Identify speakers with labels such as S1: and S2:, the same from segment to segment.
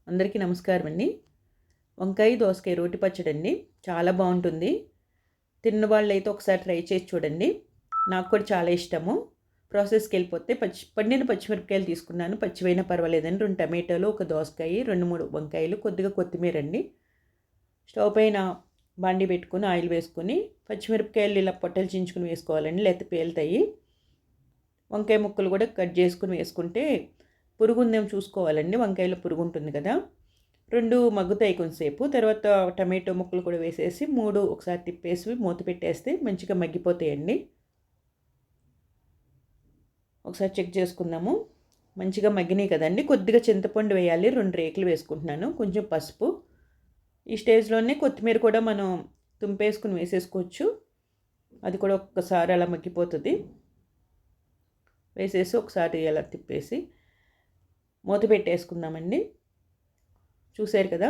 S1: అందరికీ నమస్కారం అండి. వంకాయ, దోసకాయ రోటి పచ్చడి అండి. చాలా బావుంటుంది. తిన్న వాళ్ళైతే ఒకసారి ట్రై చేసి చూడండి. నాకు కూడా చాలా ఇష్టము. ప్రాసెస్‌కెళ్ళిపోతే పండిన పచ్చిమిరపకాయలు తీసుకున్నాను. పచ్చివైనా పర్వాలేదండి. 2 టమాటాలు, ఒక దోసకాయ, 2, 3 వంకాయలు, కొద్దిగా కొత్తిమీర అండి. స్టవ్ పైన బాండీ పెట్టుకొని ఆయిల్ వేసుకొని పచ్చిమిరపకాయలు ఇలా పొట్టలు చించుకొని వేసుకోవాలండి. లేకపోతే పేలుతాయి. వంకాయ ముక్కలు కూడా కట్ చేసుకొని వేసుకుంటే పురుగుందేమో చూసుకోవాలండి. వంకాయలో పురుగుంటుంది కదా! 2 మగ్గుతాయి కొంచెంసేపు. తర్వాత టమాటో ముక్కలు కూడా వేసేసి 3 ఒకసారి తిప్పేసి మూత పెట్టేస్తే మంచిగా మగ్గిపోతాయండి. ఒకసారి చెక్ చేసుకుందాము. మంచిగా మగ్గినాయి కదండీ! కొద్దిగా చింతపండు వేయాలి. 2 రేకులు వేసుకుంటున్నాను. కొంచెం పసుపు. ఈ స్టేజ్‌లోనే కొత్తిమీర కూడా మనం తుంపేసుకొని వేసేసుకోవచ్చు. అది కూడా ఒక్కసారి అలా మగ్గిపోతది. వేసేసి ఒకసారి అలా తిప్పేసి మూత పెట్టేసుకుందామండి. చూసారు కదా!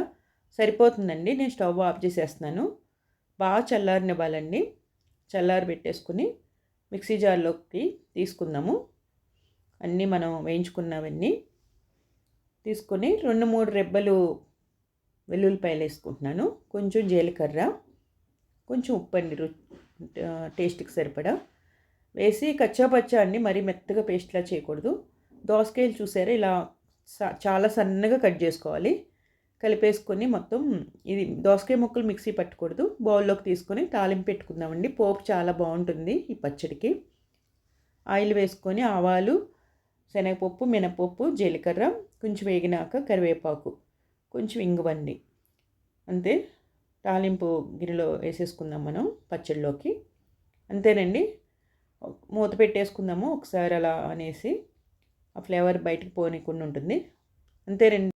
S1: సరిపోతుందండి. నేను స్టవ్ ఆఫ్ చేసేస్తున్నాను. బాగా చల్లారనివ్వాలండి. చల్లారి పెట్టేసుకొని మిక్సీ జార్‌లోకి తీసుకుందాము. అన్నీ మనం వేయించుకున్నవన్నీ తీసుకొని 2, 3 రెబ్బలు వెల్లుల్లిపాయలు వేసుకుంటున్నాను. కొంచెం జీలకర్ర, కొంచెం ఉప్పండి టేస్ట్‌కి సరిపడా వేసి కచ్చాపచ్చా అండి. మరీ మెత్తగా పేస్ట్‌లా చేయకూడదు. దోసకాయలు చూసారా ఇలా చాలా సన్నగా కట్ చేసుకోవాలి. కలిపేసుకొని మొత్తం ఇది దోసకాయ ముక్కలు మిక్సీ పట్టకూడదు. బౌల్లోకి తీసుకొని తాలింపు పెట్టుకుందామండి. పోపు చాలా బాగుంటుంది ఈ పచ్చడికి. ఆయిల్ వేసుకొని ఆవాలు, శనగపప్పు, మినపప్పు, జీలకర్ర కొంచెం వేగినాక కరివేపాకు, కొంచెం ఇంగువండి. అంతే. తాలింపు గిన్నెలో వేసేసుకుందాం మనం పచ్చడిలోకి. అంతేనండి. మూత పెట్టేసుకుందాము ఒకసారి అలా అనేసి. ఆ ఫ్లేవర్ బయటకు పోనీకుండా ఉంటుంది. అంతేనండి.